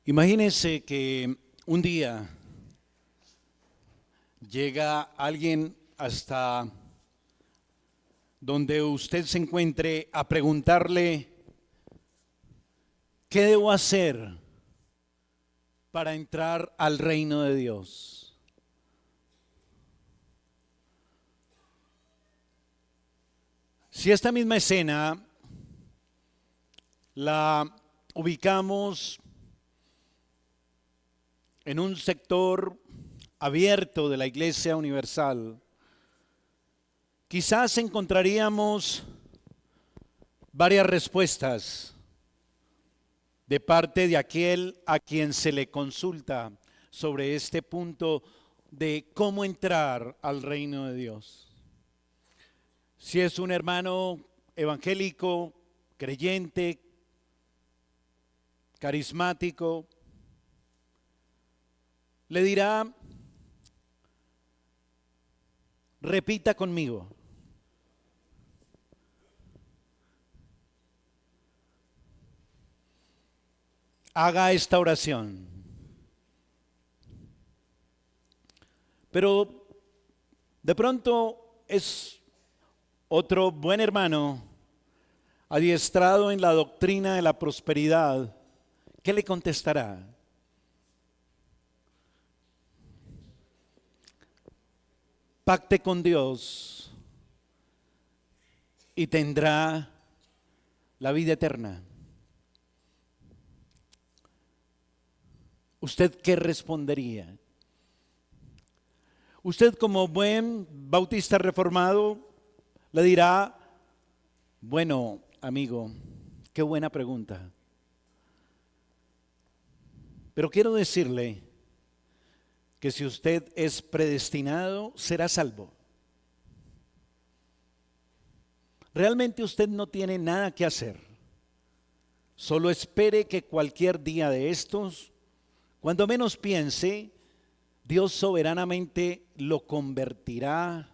Imagínese que un día llega alguien hasta donde usted se encuentre a preguntarle, ¿qué debo hacer para entrar al reino de Dios? Si esta misma escena la ubicamos en un sector abierto de la Iglesia Universal, quizás encontraríamos varias respuestas de parte de aquel a quien se le consulta sobre este punto de cómo entrar al reino de Dios. Si es un hermano evangélico, creyente, carismático, le dirá, repita conmigo. Haga esta oración. Pero de pronto es otro buen hermano adiestrado en la doctrina de la prosperidad. ¿Qué le contestará? Pacte con Dios y tendrá la vida eterna. ¿Usted qué respondería? Usted, como buen bautista reformado, le dirá, bueno, amigo, qué buena pregunta. Pero quiero decirle que si usted es predestinado, será salvo. Realmente usted no tiene nada que hacer. Solo espere que cualquier día de estos, cuando menos piense, Dios soberanamente lo convertirá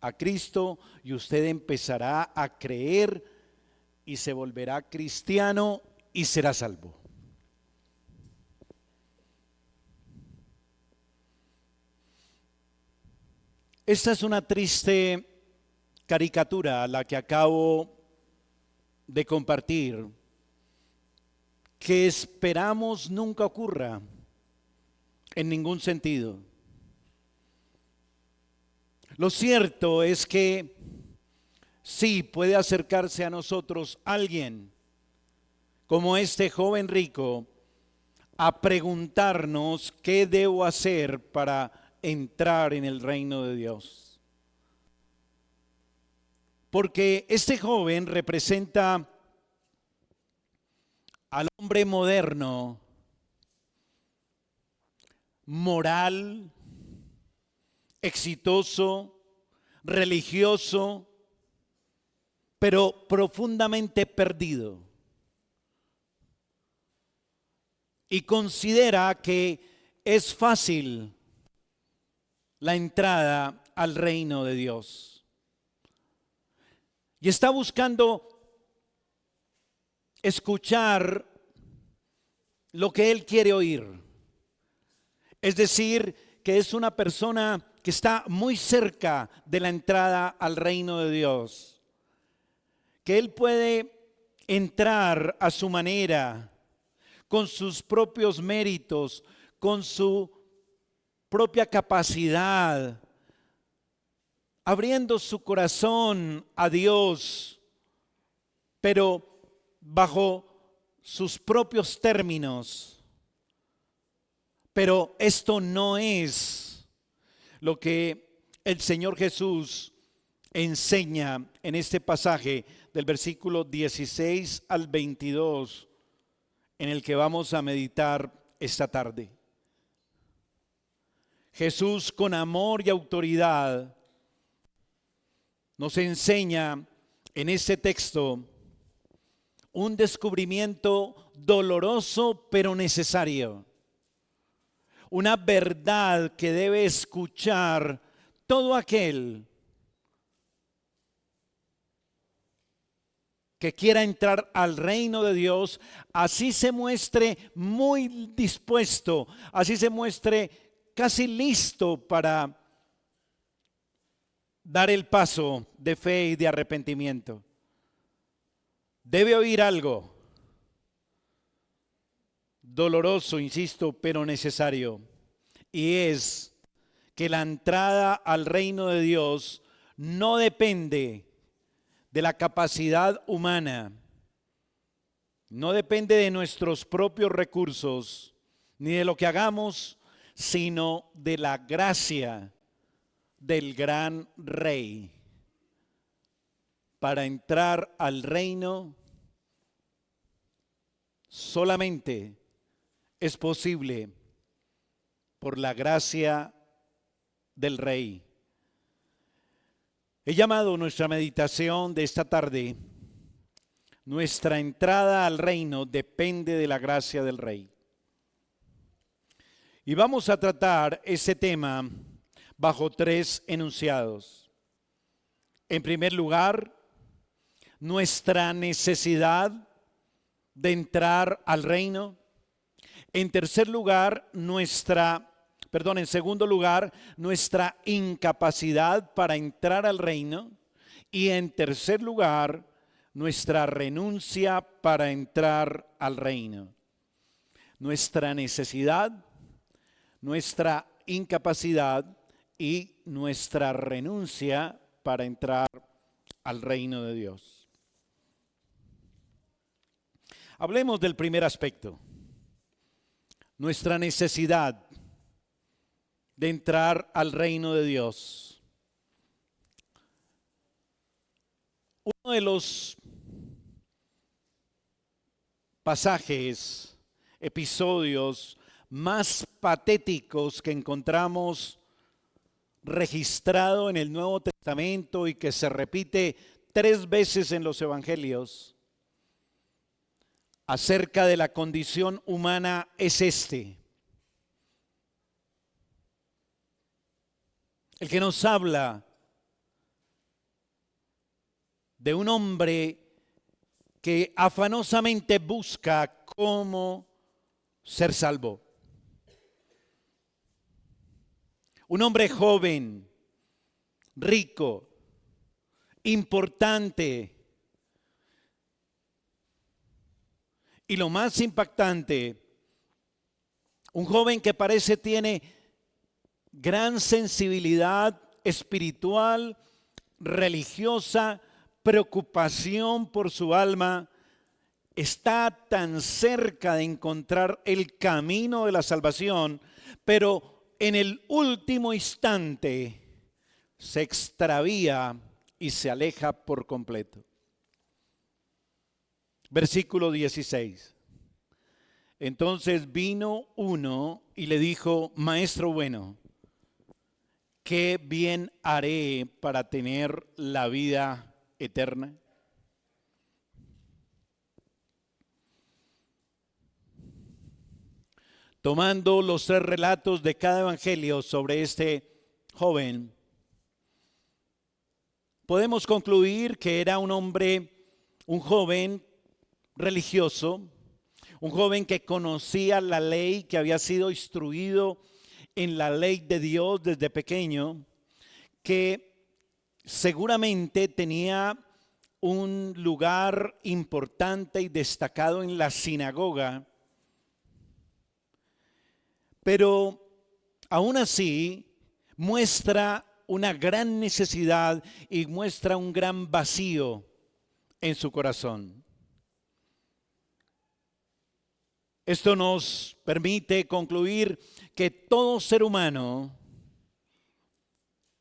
a Cristo y usted empezará a creer y se volverá cristiano y será salvo. Esta es una triste caricatura la que acabo de compartir, que esperamos nunca ocurra en ningún sentido. Lo cierto es que sí puede acercarse a nosotros alguien como este joven rico a preguntarnos qué debo hacer para entrar en el reino de Dios. Porque este joven representa al hombre moderno, moral, exitoso, religioso, pero profundamente perdido. Y considera que es fácil la entrada al reino de Dios. Y está buscando escuchar lo que él quiere oír. Es decir, que es una persona que está muy cerca de la entrada al reino de Dios. Que él puede entrar a su manera, con sus propios méritos, con su propia capacidad, abriendo su corazón a Dios, pero bajo sus propios términos. Pero esto no es lo que el Señor Jesús enseña en este pasaje del versículo 16 al 22, en el que vamos a meditar esta tarde. Jesús, con amor y autoridad, nos enseña en este texto un descubrimiento doloroso pero necesario. Una verdad que debe escuchar todo aquel que quiera entrar al reino de Dios, así se muestre muy dispuesto, así se muestre casi listo para dar el paso de fe y de arrepentimiento, debe oír algo doloroso, insisto, pero necesario, y es que la entrada al reino de Dios no depende de la capacidad humana, no depende de nuestros propios recursos, ni de lo que hagamos, sino de la gracia del gran Rey. Para entrar al reino solamente es posible por la gracia del Rey. He llamado nuestra meditación de esta tarde: nuestra entrada al reino depende de la gracia del Rey. Y vamos a tratar ese tema bajo 3 enunciados. En primer lugar, nuestra necesidad de entrar al reino. En tercer lugar, en segundo lugar, nuestra incapacidad para entrar al reino. Y en tercer lugar, nuestra renuncia para entrar al reino. Nuestra necesidad, nuestra incapacidad y nuestra renuncia para entrar al reino de Dios. Hablemos del primer aspecto, nuestra necesidad de entrar al reino de Dios. Uno de los pasajes, episodios más patéticos que encontramos registrado en el Nuevo Testamento y que se repite 3 veces en los evangelios acerca de la condición humana es este. El que nos habla de un hombre que afanosamente busca cómo ser salvo. Un hombre joven, rico, importante. Y lo más impactante, un joven que parece tiene gran sensibilidad espiritual, religiosa, preocupación por su alma, está tan cerca de encontrar el camino de la salvación, pero en el último instante se extravía y se aleja por completo. Versículo 16. Entonces vino uno y le dijo: Maestro bueno, ¿qué bien haré para tener la vida eterna? Tomando los 3 relatos de cada evangelio sobre este joven, podemos concluir que era un hombre, un joven religioso, un joven que conocía la ley, que había sido instruido en la ley de Dios desde pequeño, que seguramente tenía un lugar importante y destacado en la sinagoga, pero aún así muestra una gran necesidad y muestra un gran vacío en su corazón. Esto nos permite concluir que todo ser humano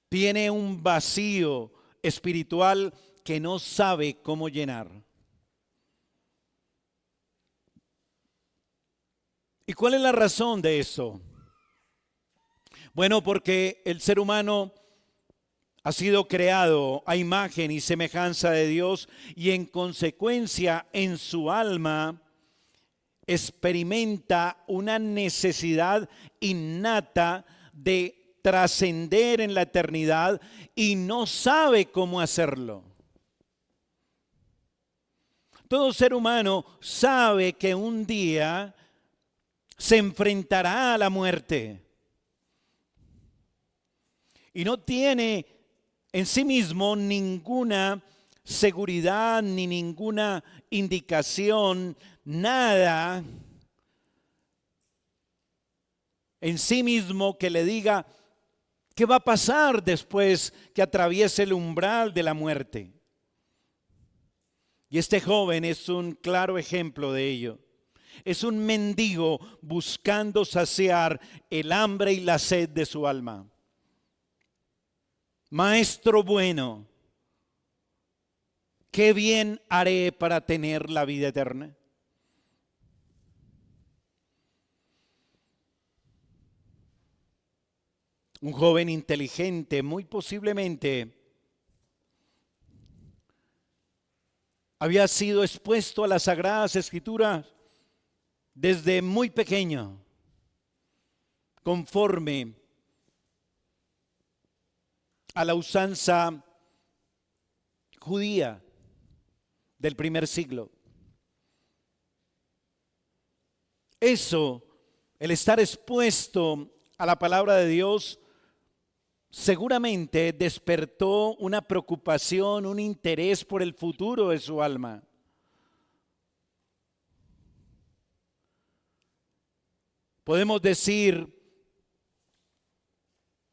tiene un vacío espiritual que no sabe cómo llenar. ¿Y cuál es la razón de eso? Bueno, porque el ser humano ha sido creado a imagen y semejanza de Dios y en consecuencia en su alma experimenta una necesidad innata de trascender en la eternidad y no sabe cómo hacerlo. Todo ser humano sabe que un día se enfrentará a la muerte y no tiene en sí mismo ninguna seguridad ni ninguna indicación, nada en sí mismo que le diga qué va a pasar después que atraviese el umbral de la muerte. Y este joven es un claro ejemplo de ello. Es un mendigo buscando saciar el hambre y la sed de su alma. Maestro bueno, ¿qué bien haré para tener la vida eterna? Un joven inteligente, muy posiblemente, había sido expuesto a las Sagradas Escrituras desde muy pequeño, conforme a la usanza judía del primer siglo. Eso, el estar expuesto a la palabra de Dios, seguramente despertó una preocupación, un interés por el futuro de su alma. Podemos decir,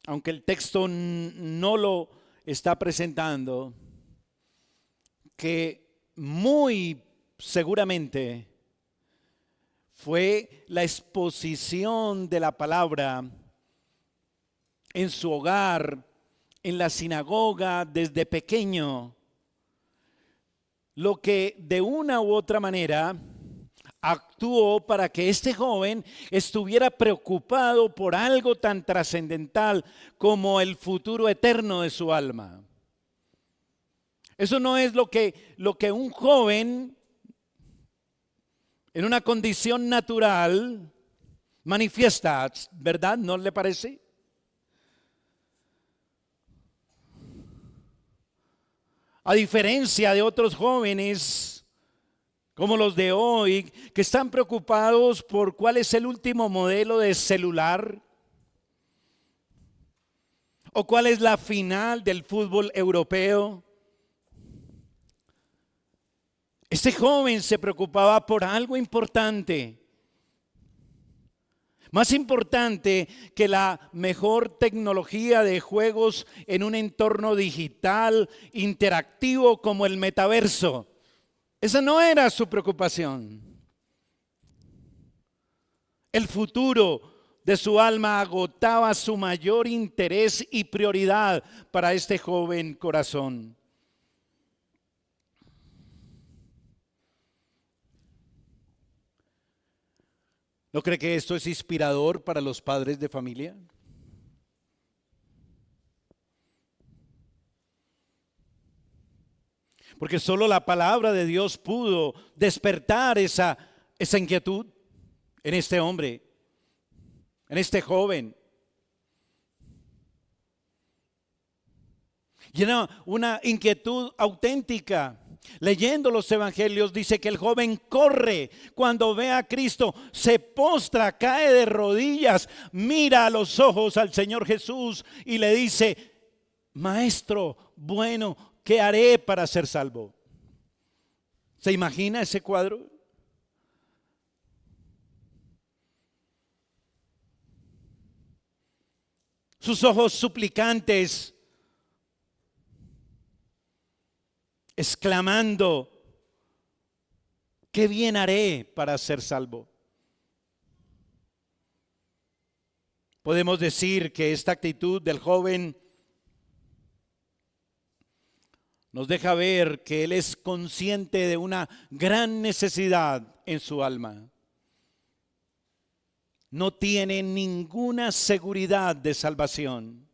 aunque el texto no lo está presentando, que muy seguramente fue la exposición de la palabra en su hogar, en la sinagoga desde pequeño, lo que de una u otra manera actuó para que este joven estuviera preocupado por algo tan trascendental como el futuro eterno de su alma. Eso no es lo que un joven en una condición natural manifiesta, ¿verdad? ¿No le parece? A diferencia de otros jóvenes como los de hoy, que están preocupados por cuál es el último modelo de celular o cuál es la final del fútbol europeo. Este joven se preocupaba por algo importante, más importante que la mejor tecnología de juegos en un entorno digital interactivo como el metaverso. Esa no era su preocupación. El futuro de su alma agotaba su mayor interés y prioridad para este joven corazón. ¿No cree que esto es inspirador para los padres de familia? Porque solo la palabra de Dios pudo despertar esa inquietud en este hombre, en este joven. Y era una inquietud auténtica. Leyendo los evangelios dice que el joven corre cuando ve a Cristo, se postra, cae de rodillas, mira a los ojos al Señor Jesús y le dice: Maestro bueno, ¿qué haré para ser salvo? ¿Se imagina ese cuadro? Sus ojos suplicantes, exclamando: ¿qué bien haré para ser salvo? Podemos decir que esta actitud del joven nos deja ver que él es consciente de una gran necesidad en su alma. No tiene ninguna seguridad de salvación.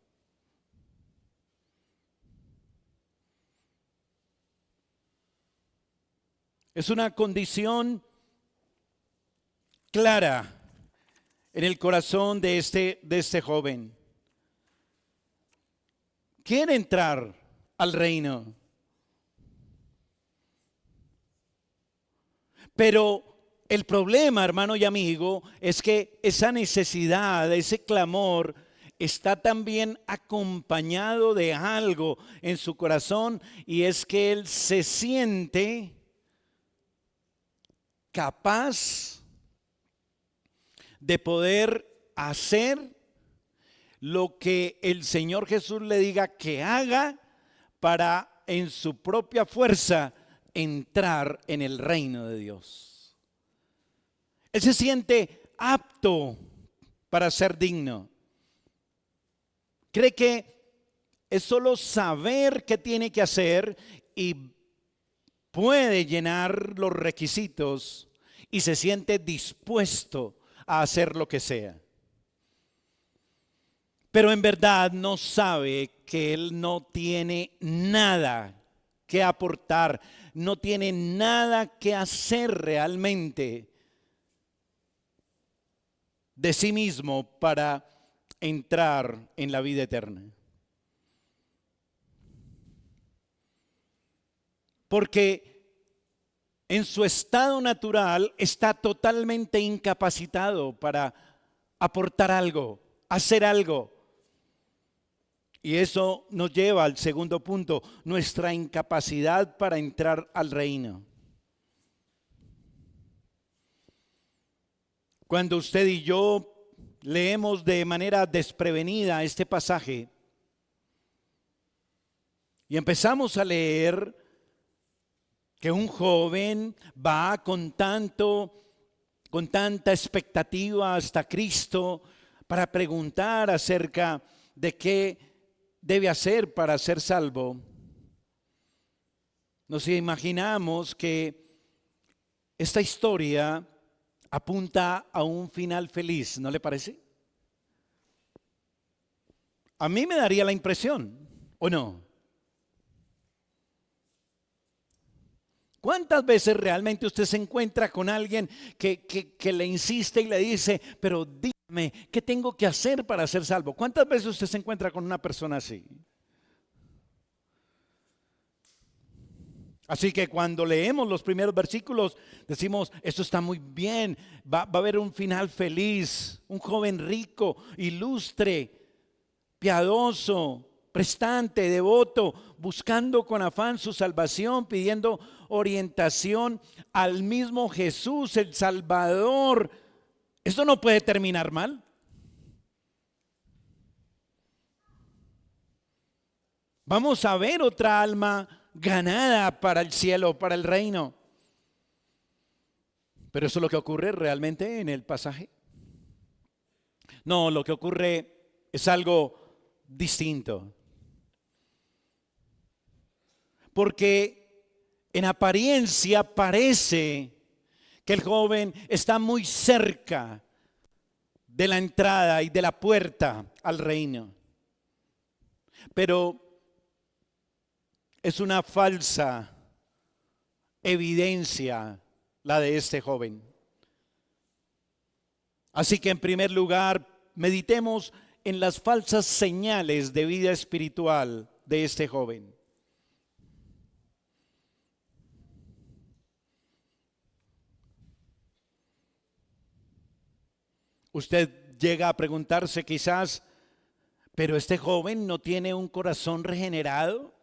Es una condición clara en el corazón de este joven. Quiere entrar al reino. Pero el problema, hermano y amigo, es que esa necesidad, ese clamor, está también acompañado de algo en su corazón, y es que él se siente capaz de poder hacer lo que el Señor Jesús le diga que haga para en su propia fuerza entrar en el reino de Dios. Él se siente apto para ser digno. Cree que es solo saber qué tiene que hacer y puede llenar los requisitos y se siente dispuesto a hacer lo que sea. Pero en verdad no sabe que él no tiene nada que aportar, no tiene nada que hacer realmente de sí mismo para entrar en la vida eterna. Porque en su estado natural está totalmente incapacitado para aportar algo, hacer algo. Y eso nos lleva al segundo punto, nuestra incapacidad para entrar al reino. Cuando usted y yo leemos de manera desprevenida este pasaje y empezamos a leer que un joven va con tanta expectativa hasta Cristo para preguntar acerca de qué debe hacer para ser salvo, nos imaginamos que esta historia apunta a un final feliz, ¿no le parece? A mí me daría la impresión, ¿o no? ¿Cuántas veces realmente usted se encuentra con alguien que le insiste y le dice, pero dígame, ¿qué tengo que hacer para ser salvo? ¿Cuántas veces usted se encuentra con una persona así? Así que cuando leemos los primeros versículos decimos, esto está muy bien, va a haber un final feliz, un joven rico, ilustre, piadoso, prestante, devoto, buscando con afán su salvación, pidiendo orientación al mismo Jesús, el Salvador. Esto no puede terminar mal. Vamos a ver otra alma ganada para el cielo, para el reino. Pero eso es lo que ocurre realmente en el pasaje. No, lo que ocurre es algo distinto. Porque en apariencia parece que el joven está muy cerca de la entrada y de la puerta al reino. Pero es una falsa evidencia la de este joven. Así que en primer lugar, meditemos en las falsas señales de vida espiritual de este joven. Usted llega a preguntarse quizás, ¿pero este joven no tiene un corazón regenerado?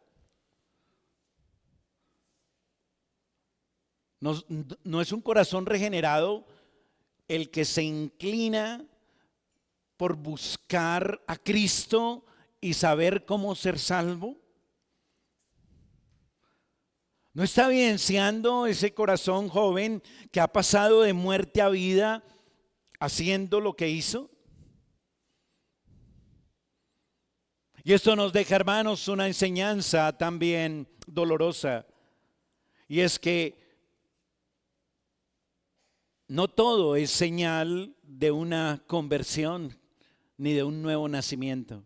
¿No es un corazón regenerado el que se inclina por buscar a Cristo y saber cómo ser salvo? ¿No está evidenciando ese corazón joven que ha pasado de muerte a vida haciendo lo que hizo? Y esto nos deja, hermanos, una enseñanza también dolorosa. Y es que no todo es señal de una conversión ni de un nuevo nacimiento.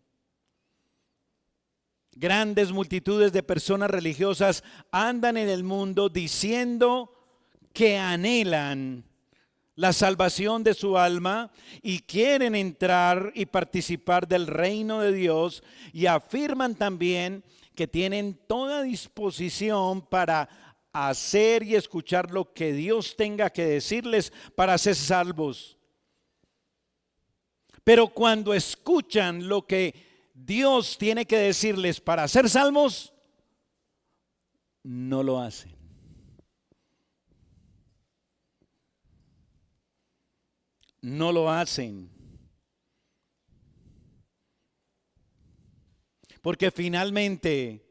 Grandes multitudes de personas religiosas andan en el mundo diciendo que anhelan la salvación de su alma y quieren entrar y participar del reino de Dios, y afirman también que tienen toda disposición para a hacer y escuchar lo que Dios tenga que decirles para ser salvos. Pero cuando escuchan lo que Dios tiene que decirles para ser salvos, no lo hacen. No lo hacen. Porque finalmente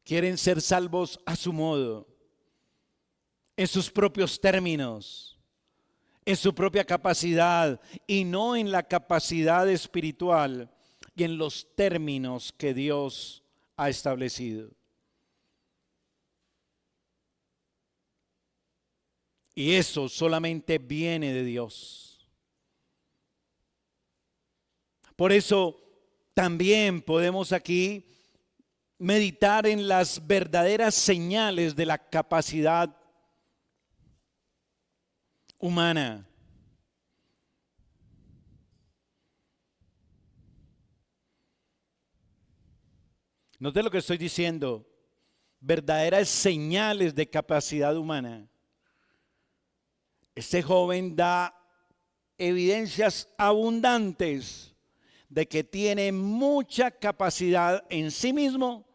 quieren ser salvos a su modo, en sus propios términos, en su propia capacidad y no en la capacidad espiritual y en los términos que Dios ha establecido. Y eso solamente viene de Dios. Por eso también podemos aquí meditar en las verdaderas señales de la capacidad humana. Note lo que estoy diciendo, verdaderas señales de capacidad humana. Este joven da evidencias abundantes de que tiene mucha capacidad en sí mismo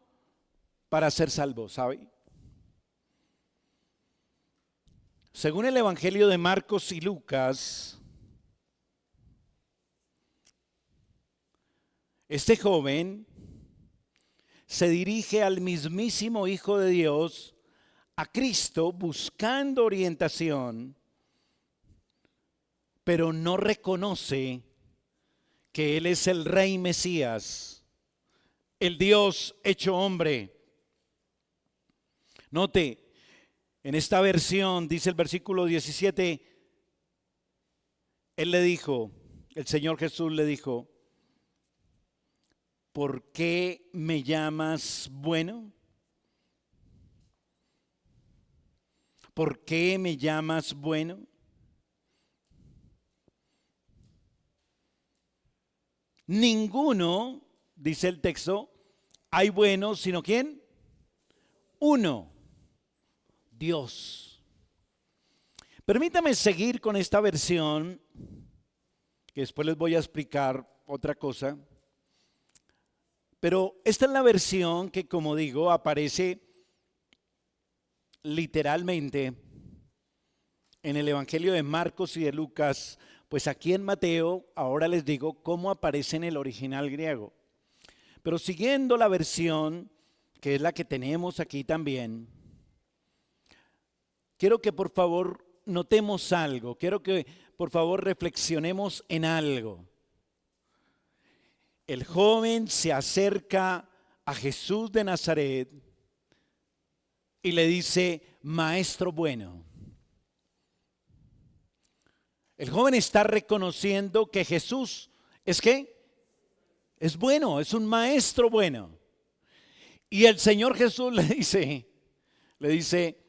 para ser salvo, ¿sabe? Según el Evangelio de Marcos y Lucas, este joven se dirige al mismísimo Hijo de Dios, a Cristo, buscando orientación, pero no reconoce que Él es el Rey Mesías, el Dios hecho hombre. Note, en esta versión dice el versículo 17, Él le dijo, el Señor Jesús le dijo, ¿por qué me llamas bueno? ¿Por qué me llamas bueno? Ninguno, dice el texto, hay bueno, sino ¿quién? Uno, Dios. Permítame seguir con esta versión, que después les voy a explicar otra cosa. Pero esta es la versión que, como digo, aparece literalmente en el Evangelio de Marcos y de Lucas. Pues aquí en Mateo, ahora les digo cómo aparece en el original griego. Pero siguiendo la versión, que es la que tenemos aquí también, quiero que por favor notemos algo, quiero que por favor reflexionemos en algo. El joven se acerca a Jesús de Nazaret y le dice, maestro bueno. El joven está reconociendo que Jesús es ¿qué? Es bueno, es un maestro bueno. Y el Señor Jesús le dice,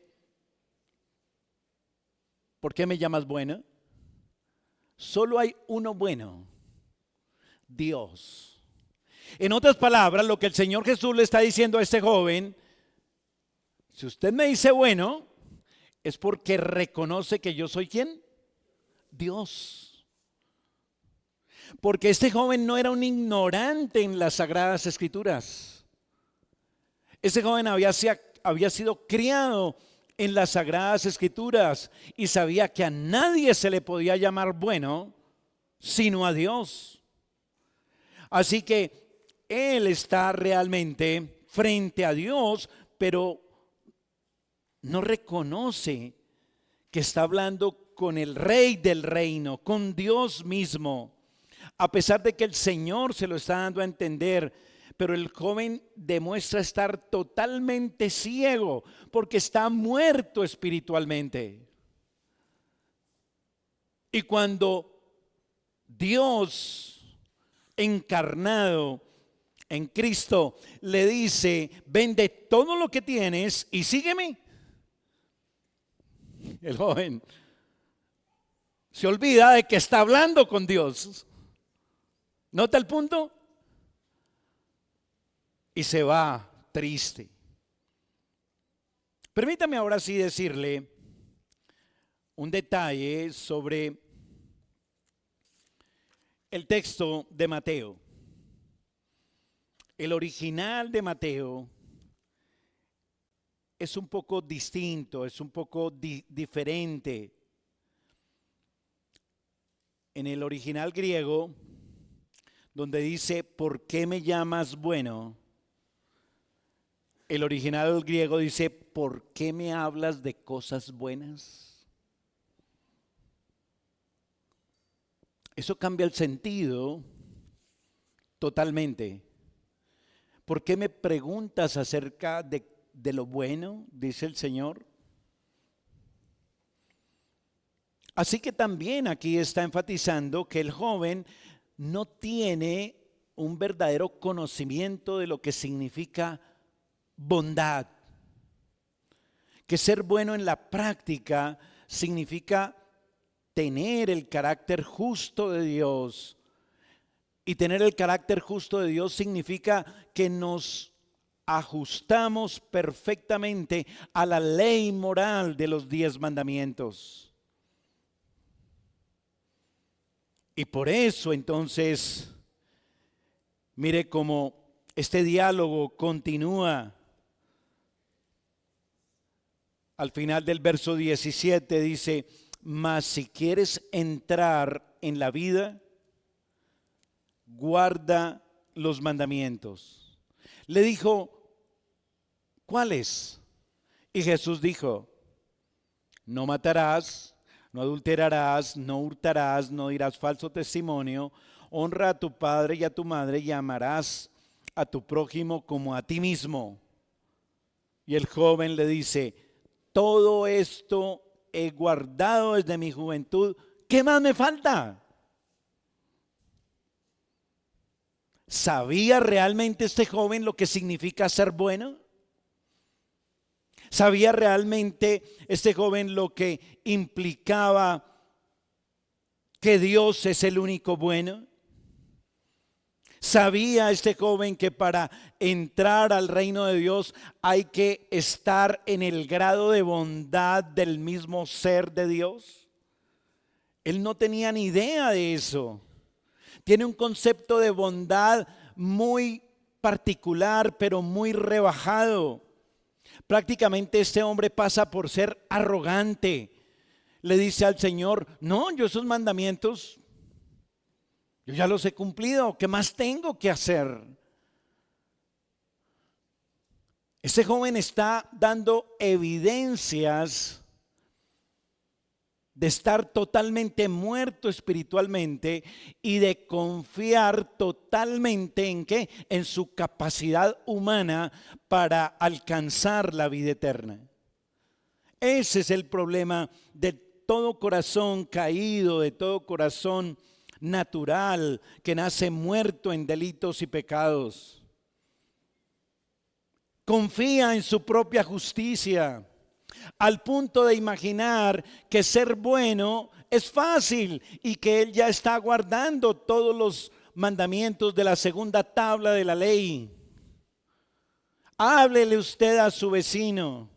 ¿por qué me llamas bueno? Solo hay uno bueno, Dios. En otras palabras, lo que el Señor Jesús le está diciendo a este joven, si usted me dice bueno, es porque reconoce que yo soy ¿quién? Dios. Porque este joven no era un ignorante en las Sagradas Escrituras. Este joven había sido criado en las Sagradas Escrituras y sabía que a nadie se le podía llamar bueno sino a Dios. Así que él está realmente frente a Dios, pero no reconoce que está hablando con el Rey del reino, con Dios mismo, a pesar de que el Señor se lo está dando a entender. Pero el joven demuestra estar totalmente ciego porque está muerto espiritualmente. Y cuando Dios encarnado en Cristo le dice, vende todo lo que tienes y sígueme, el joven se olvida de que está hablando con Dios. ¿Nota el punto? Y se va triste. Permítame ahora sí decirle un detalle sobre el texto de Mateo. El original de Mateo es un poco distinto, es un poco diferente. En el original griego, donde dice, ¿por qué me llamas bueno? El original griego dice, ¿por qué me hablas de cosas buenas? Eso cambia el sentido totalmente. ¿Por qué me preguntas acerca de lo bueno? Dice el Señor. Así que también aquí está enfatizando que el joven no tiene un verdadero conocimiento de lo que significa bondad. Que ser bueno en la práctica significa tener el carácter justo de Dios. Y tener el carácter justo de Dios significa que nos ajustamos perfectamente a la ley moral de los 10 mandamientos. Y por eso entonces, mire cómo este diálogo continúa. Al final del verso 17 dice, mas si quieres entrar en la vida, guarda los mandamientos. Le dijo, ¿cuáles? Y Jesús dijo, no matarás, no adulterarás, no hurtarás, no dirás falso testimonio, honra a tu padre y a tu madre y amarás a tu prójimo como a ti mismo. Y el joven le dice, todo esto he guardado desde mi juventud, ¿qué más me falta? ¿Sabía realmente este joven lo que significa ser bueno? ¿Sabía realmente este joven lo que implicaba que Dios es el único bueno? ¿Sabía este joven que para entrar al reino de Dios hay que estar en el grado de bondad del mismo ser de Dios? Él no tenía ni idea de eso. Tiene un concepto de bondad muy particular, pero muy rebajado. Prácticamente este hombre pasa por ser arrogante. Le dice al Señor, no, yo esos mandamientos, yo ya los he cumplido, ¿qué más tengo que hacer? Este joven está dando evidencias de estar totalmente muerto espiritualmente y de confiar totalmente en ¿qué? En su capacidad humana para alcanzar la vida eterna. Ese es el problema de todo corazón caído, de todo corazón natural que nace muerto en delitos y pecados. Confía en su propia justicia, al punto de imaginar que ser bueno es fácil y que él ya está guardando todos los mandamientos de la segunda tabla de la ley. Háblele usted a su vecino,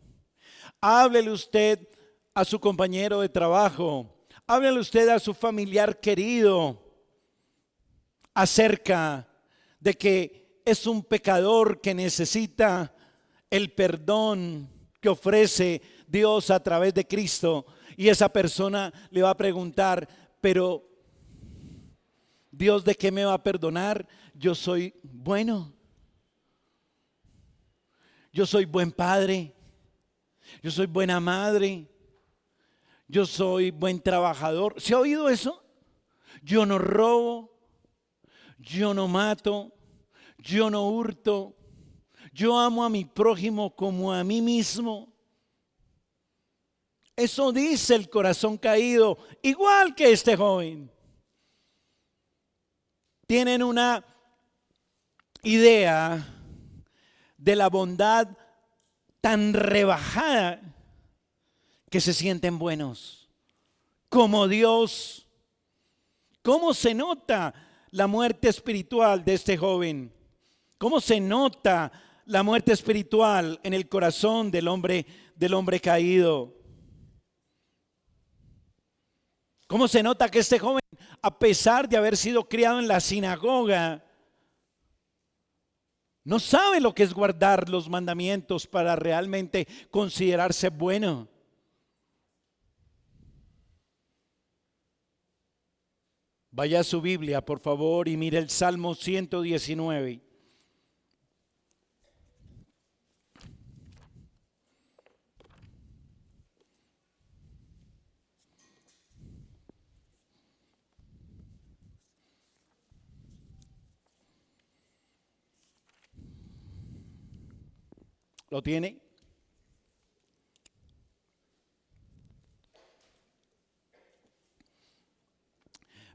háblele usted a su compañero de trabajo, háblele usted a su familiar querido acerca de que es un pecador que necesita el perdón que ofrece Dios a través de Cristo, y esa persona le va a preguntar, pero Dios, ¿de qué me va a perdonar? Yo soy bueno, yo soy buen padre, yo soy buena madre, yo soy buen trabajador. ¿Se ha oído eso? Yo no robo, yo no mato, yo no hurto, yo amo a mi prójimo como a mí mismo. Eso dice el corazón caído, igual que este joven. Tienen una idea de la bondad tan rebajada que se sienten buenos, como Dios. ¿Cómo se nota la muerte espiritual de este joven? ¿Cómo se nota la muerte espiritual en el corazón del hombre caído. ¿Cómo se nota que este joven, a pesar de haber sido criado en la sinagoga, no sabe lo que es guardar los mandamientos para realmente considerarse bueno? Vaya a su Biblia, por favor, y mire el Salmo 119. ¿Lo tiene?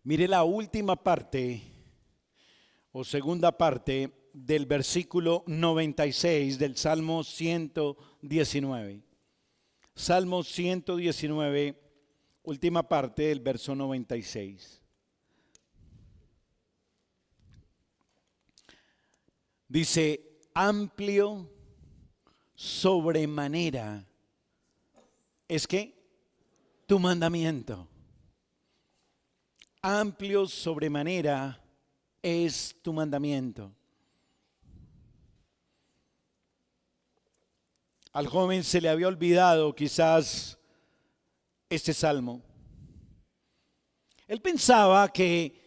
Mire la última parte o segunda parte del versículo 96 del Salmo 119. Salmo 119, última parte del verso 96. Dice, amplio sobremanera es que tu mandamiento. Amplio sobremanera es tu mandamiento. Al joven se le había olvidado quizás este salmo. Él pensaba que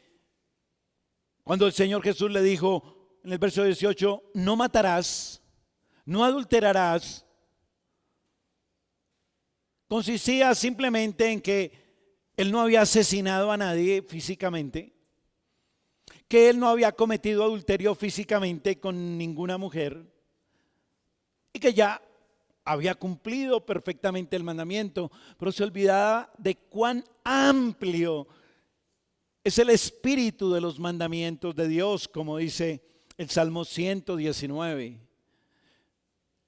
cuando el Señor Jesús le dijo en el verso 18, no matarás, no adulterarás, consistía simplemente en que él no había asesinado a nadie físicamente, que él no había cometido adulterio físicamente con ninguna mujer y que ya había cumplido perfectamente el mandamiento, pero se olvidaba de cuán amplio es el espíritu de los mandamientos de Dios, como dice el Salmo 119.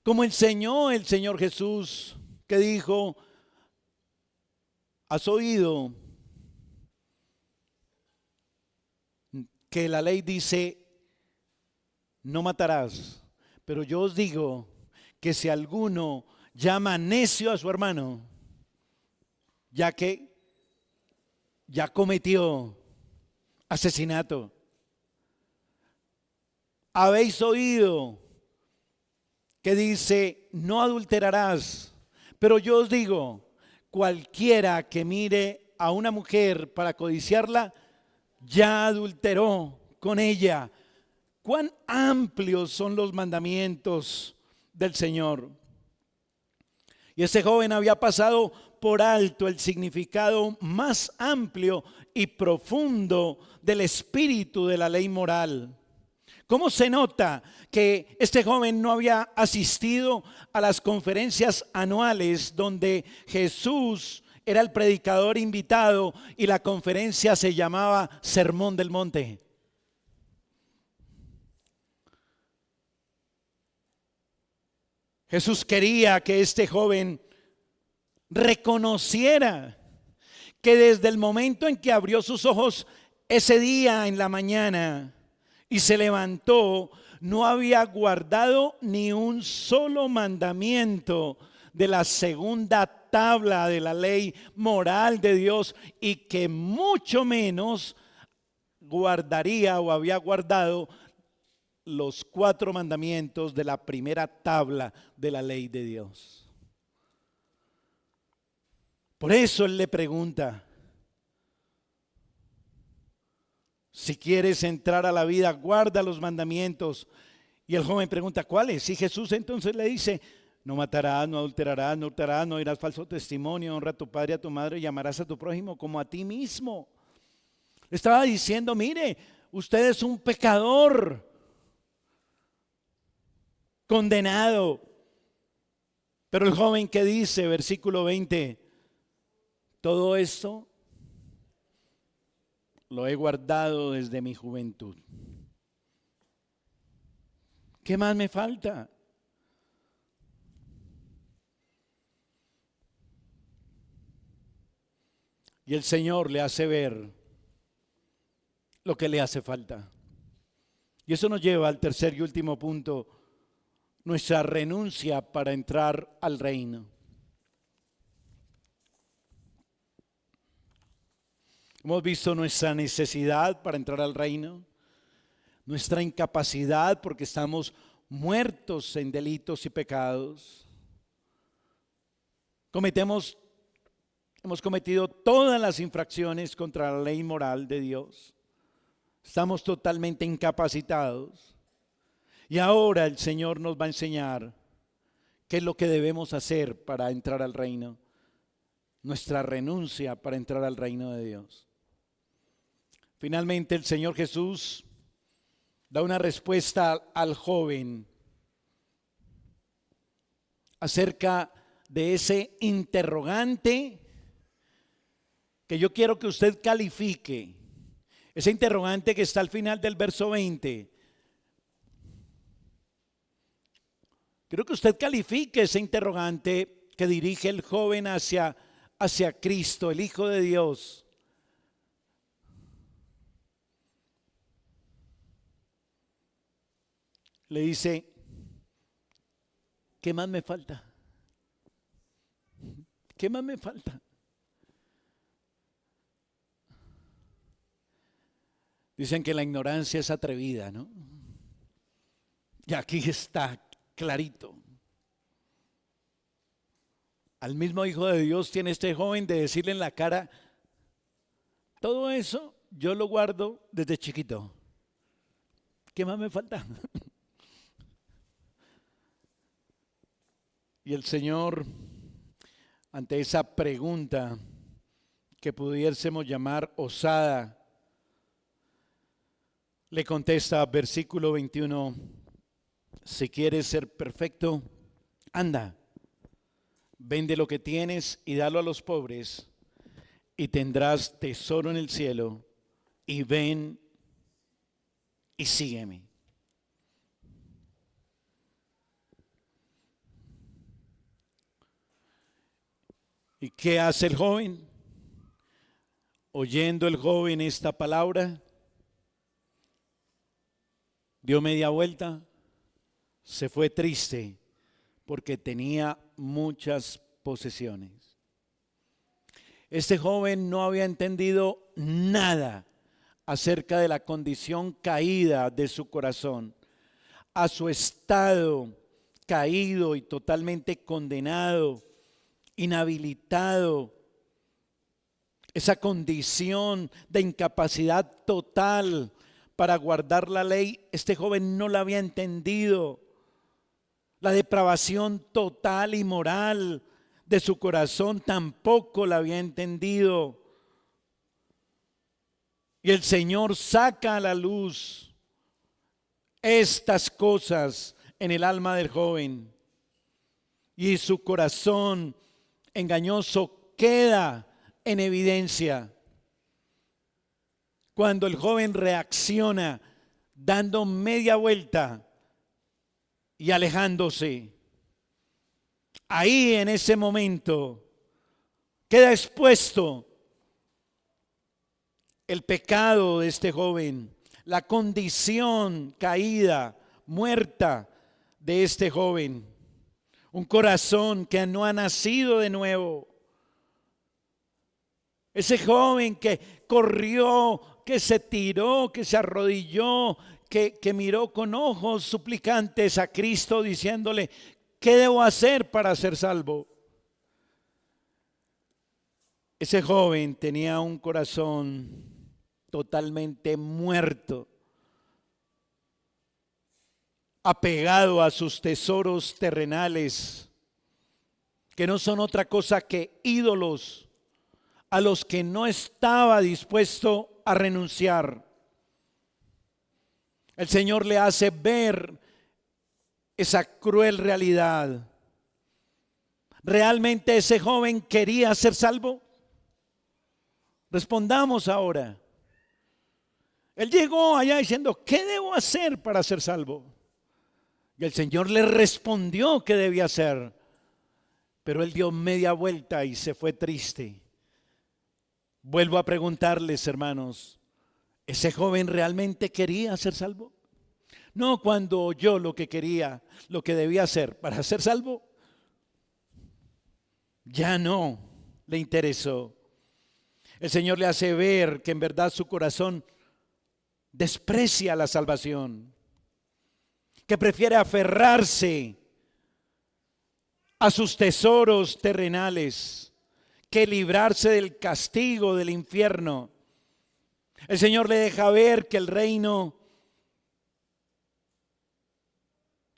Como enseñó el Señor Jesús, que dijo, has oído que la ley dice, no matarás, pero yo os digo que si alguno llama necio a su hermano, ya cometió asesinato. Habéis oído que dice, no adulterarás, pero yo os digo, cualquiera que mire a una mujer para codiciarla, ya adulteró con ella. Cuán amplios son los mandamientos del Señor. Y ese joven había pasado por alto el significado más amplio y profundo del espíritu de la ley moral. ¿Cómo se nota que este joven no había asistido a las conferencias anuales donde Jesús era el predicador invitado y la conferencia se llamaba Sermón del Monte? Jesús quería que este joven reconociera que desde el momento en que abrió sus ojos ese día en la mañana y se levantó, no había guardado ni un solo mandamiento de la segunda tabla de la ley moral de Dios, y que mucho menos guardaría o había guardado los 4 mandamientos de la primera tabla de la ley de Dios. Por eso él le pregunta, si quieres entrar a la vida, guarda los mandamientos. Y el joven pregunta, ¿cuáles? Y Jesús entonces le dice, no matarás, no adulterarás, no hurtarás, no dirás falso testimonio, honra a tu padre y a tu madre y amarás a tu prójimo como a ti mismo. Le estaba diciendo, mire, usted es un pecador condenado. Pero el joven, que dice, versículo 20, todo esto lo he guardado desde mi juventud. ¿Qué más me falta? Y el Señor le hace ver lo que le hace falta. Y eso nos lleva al tercer y último punto nuestra renuncia para entrar al reino. Hemos visto nuestra necesidad para entrar al reino, nuestra incapacidad porque estamos muertos en delitos y pecados. Hemos cometido todas las infracciones contra la ley moral de Dios. Estamos totalmente incapacitados. Y ahora el Señor nos va a enseñar qué es lo que debemos hacer para entrar al reino. Nuestra renuncia para entrar al reino de Dios. Finalmente el Señor Jesús da una respuesta al joven acerca de ese interrogante que yo quiero que usted califique. Ese interrogante que está al final del verso 20. Quiero que usted califique ese interrogante que dirige el joven hacia Cristo, el Hijo de Dios. Le dice, ¿qué más me falta? ¿Qué más me falta? Dicen que la ignorancia es atrevida, ¿no? Y aquí está clarito. Al mismo Hijo de Dios tiene este joven de decirle en la cara, todo eso yo lo guardo desde chiquito. ¿Qué más me falta? Y el Señor, ante esa pregunta que pudiésemos llamar osada, le contesta, versículo 21, si quieres ser perfecto, anda, vende lo que tienes y dalo a los pobres, y tendrás tesoro en el cielo, y ven y sígueme. ¿Y qué hace el joven? Oyendo el joven esta palabra, dio media vuelta, se fue triste porque tenía muchas posesiones. Este joven no había entendido nada acerca de la condición caída de su corazón, a su estado caído y totalmente condenado, inhabilitado, esa condición de incapacidad total para guardar la ley. Este joven no la había entendido. La depravación total y moral de su corazón tampoco la había entendido. Y el Señor saca a la luz estas cosas en el alma del joven, y su corazón engañoso queda en evidencia cuando el joven reacciona dando media vuelta y alejándose. Ahí en ese momento queda expuesto el pecado de este joven, la condición caída, muerta de este joven. Un corazón que no ha nacido de nuevo. Ese joven que corrió, que se tiró, que se arrodilló, que miró con ojos suplicantes a Cristo diciéndole, ¿qué debo hacer para ser salvo? Ese joven tenía un corazón totalmente muerto, apegado a sus tesoros terrenales, que no son otra cosa que ídolos a los que no estaba dispuesto a renunciar. El Señor le hace ver esa cruel realidad. ¿Realmente ese joven quería ser salvo? Respondamos ahora. Él llegó allá diciendo, ¿qué debo hacer para ser salvo? Y el Señor le respondió qué debía hacer, pero él dio media vuelta y se fue triste. Vuelvo a preguntarles, hermanos, ¿ese joven realmente quería ser salvo? No cuando oyó lo que quería, lo que debía hacer para ser salvo, ya no le interesó. El Señor le hace ver que en verdad su corazón desprecia la salvación, que prefiere aferrarse a sus tesoros terrenales que librarse del castigo del infierno. El Señor le deja ver que el reino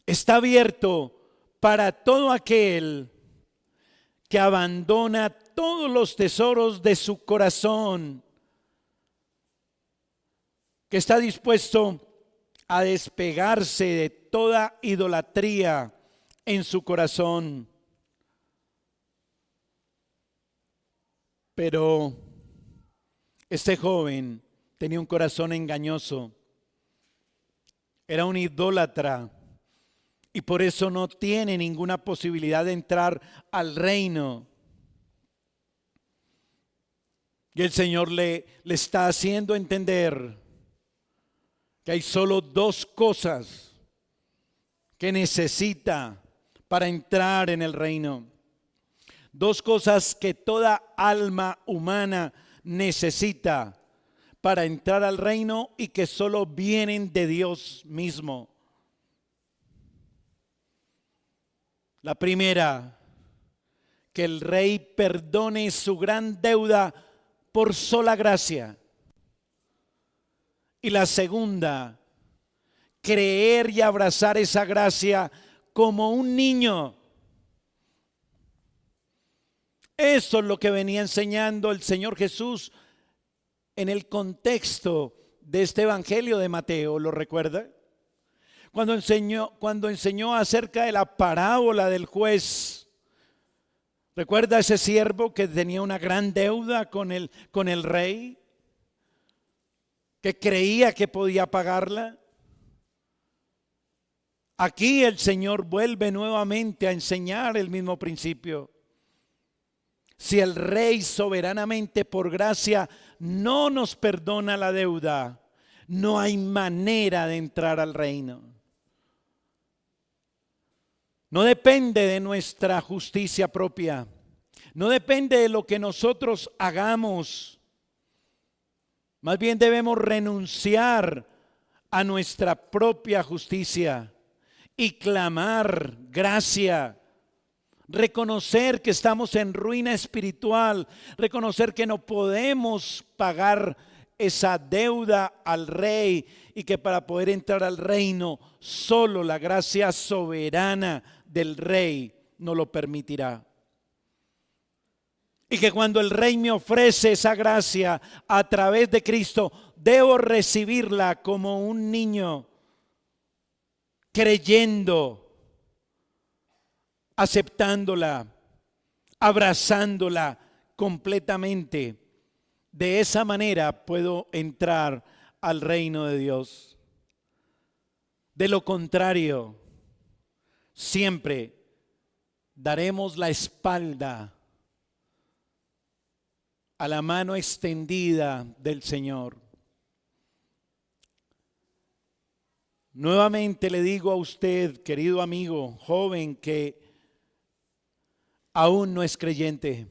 está abierto para todo aquel que abandona todos los tesoros de su corazón, que está dispuesto a despegarse de toda idolatría en su corazón. Pero este joven tenía un corazón engañoso, era un idólatra y por eso no tiene ninguna posibilidad de entrar al reino. Y el Señor le está haciendo entender que hay solo dos cosas que necesita para entrar en el reino. Dos cosas que toda alma humana necesita para entrar al reino y que solo vienen de Dios mismo. La primera, que el rey perdone su gran deuda por sola gracia. Y la segunda, creer y abrazar esa gracia como un niño. Eso es lo que venía enseñando el Señor Jesús en el contexto de este evangelio de Mateo, ¿lo recuerda? Cuando enseñó acerca de la parábola del juez. ¿Recuerda ese siervo que tenía una gran deuda con el rey? Que creía que podía pagarla. Aquí el Señor vuelve nuevamente a enseñar el mismo principio. Si el rey soberanamente por gracia no nos perdona la deuda, no hay manera de entrar al reino. No depende de nuestra justicia propia, no depende de lo que nosotros hagamos. Más bien debemos renunciar a nuestra propia justicia y clamar gracia. Reconocer que estamos en ruina espiritual, reconocer que no podemos pagar esa deuda al rey y que para poder entrar al reino solo la gracia soberana del rey nos lo permitirá. Y que cuando el rey me ofrece esa gracia a través de Cristo, debo recibirla como un niño, creyendo, aceptándola, abrazándola completamente. De esa manera puedo entrar al reino de Dios. De lo contrario, siempre daremos la espalda a la mano extendida del Señor. Nuevamente le digo a usted, querido amigo, joven, que aún no es creyente.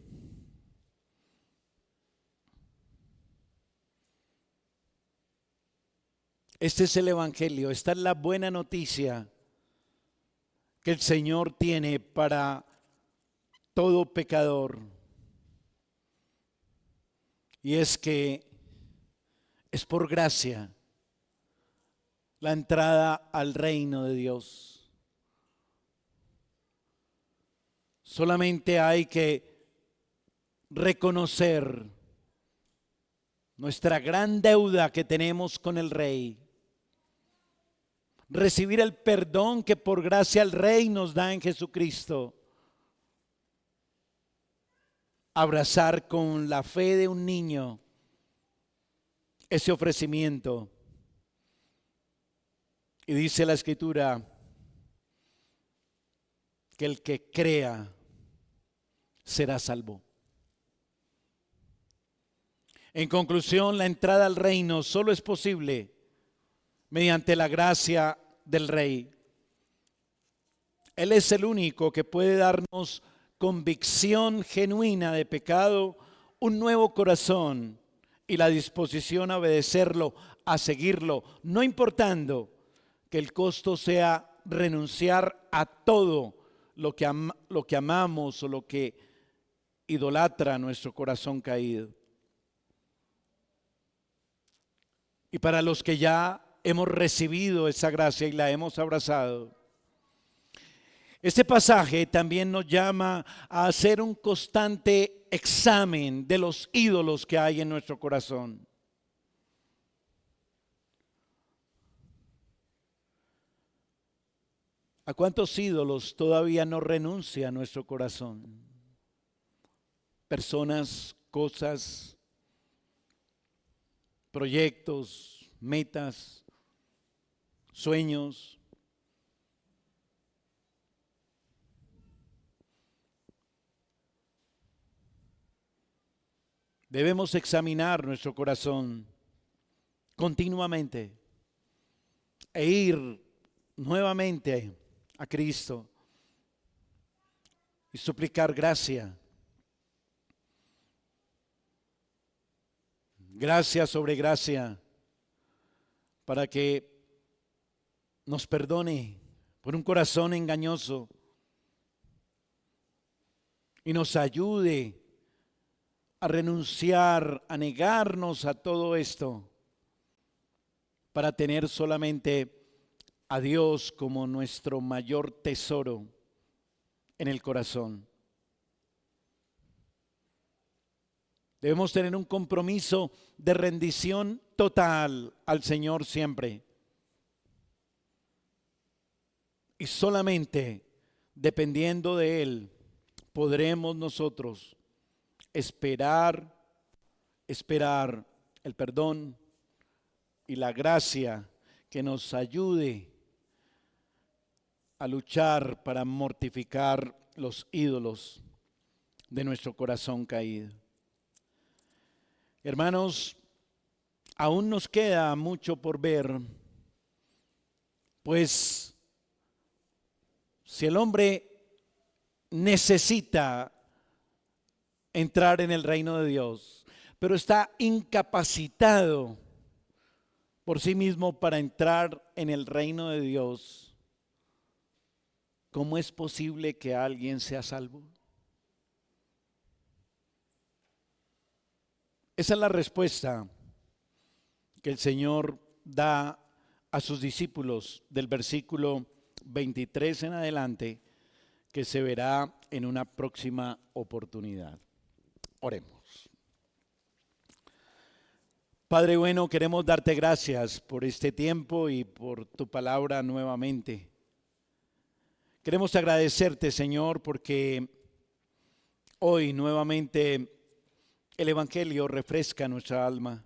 Este es el evangelio, esta es la buena noticia que el Señor tiene para todo pecador. Y es que es por gracia la entrada al reino de Dios. Solamente hay que reconocer nuestra gran deuda que tenemos con el Rey. Recibir el perdón que por gracia el Rey nos da en Jesucristo. Abrazar con la fe de un niño ese ofrecimiento. Y dice la Escritura que el que crea será salvo. En conclusión, la entrada al reino solo es posible mediante la gracia del Rey. Él es el único que puede darnos convicción genuina de pecado, un nuevo corazón y la disposición a obedecerlo, a seguirlo, no importando que el costo sea renunciar a todo lo que amamos o lo que idolatra nuestro corazón caído. Y para los que ya hemos recibido esa gracia y la hemos abrazado, este pasaje también nos llama a hacer un constante examen de los ídolos que hay en nuestro corazón. ¿A cuántos ídolos todavía no renuncia nuestro corazón? Personas, cosas, proyectos, metas, sueños. Debemos examinar nuestro corazón continuamente e ir nuevamente a Cristo y suplicar gracia. Gracia sobre gracia para que nos perdone por un corazón engañoso y nos ayude a renunciar, a negarnos a todo esto para tener solamente a Dios como nuestro mayor tesoro en el corazón. Debemos tener un compromiso de rendición total al Señor siempre. Y solamente dependiendo de Él podremos nosotros esperar el perdón y la gracia que nos ayude a luchar para mortificar los ídolos de nuestro corazón caído. Hermanos, aún nos queda mucho por ver, pues si el hombre necesita entrar en el reino de Dios, pero está incapacitado por sí mismo para entrar en el reino de Dios, ¿cómo es posible que alguien sea salvo? Esa es la respuesta que el Señor da a sus discípulos del versículo 23 en adelante, que se verá en una próxima oportunidad. Oremos. Padre bueno, queremos darte gracias por este tiempo y por tu palabra nuevamente. Queremos agradecerte, Señor, porque hoy nuevamente el Evangelio refresca nuestra alma.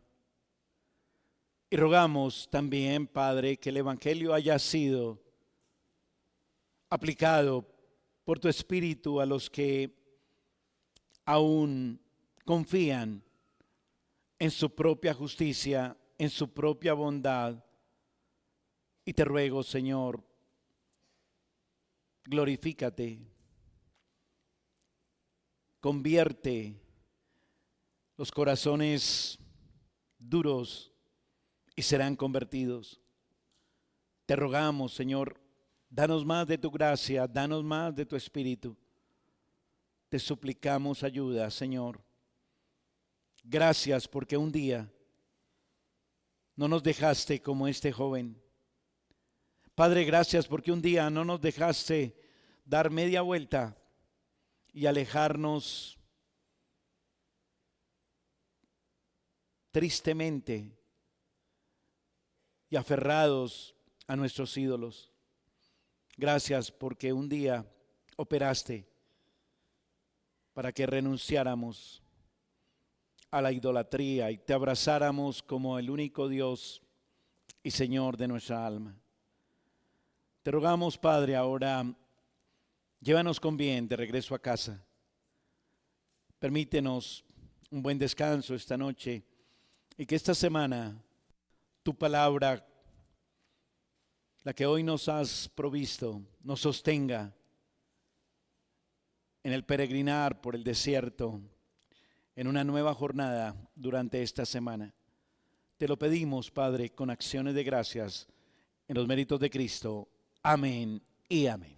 Y rogamos también, Padre, que el Evangelio haya sido aplicado por tu Espíritu a los que aún confían en su propia justicia, en su propia bondad. Y te ruego, Señor, glorifícate, convierte los corazones duros y serán convertidos. Te rogamos, Señor, danos más de tu gracia, danos más de tu Espíritu. Te suplicamos ayuda, Señor. Gracias porque un día no nos dejaste como este joven. Padre, gracias porque un día no nos dejaste dar media vuelta y alejarnos tristemente y aferrados a nuestros ídolos. Gracias porque un día operaste para que renunciáramos a la idolatría y te abrazáramos como el único Dios y Señor de nuestra alma. Te rogamos, Padre, ahora llévanos con bien de regreso a casa. Permítenos un buen descanso esta noche y que esta semana tu palabra la que hoy nos has provisto, nos sostenga en el peregrinar por el desierto, en una nueva jornada durante esta semana. Te lo pedimos, Padre, con acciones de gracias en los méritos de Cristo. Amén y amén.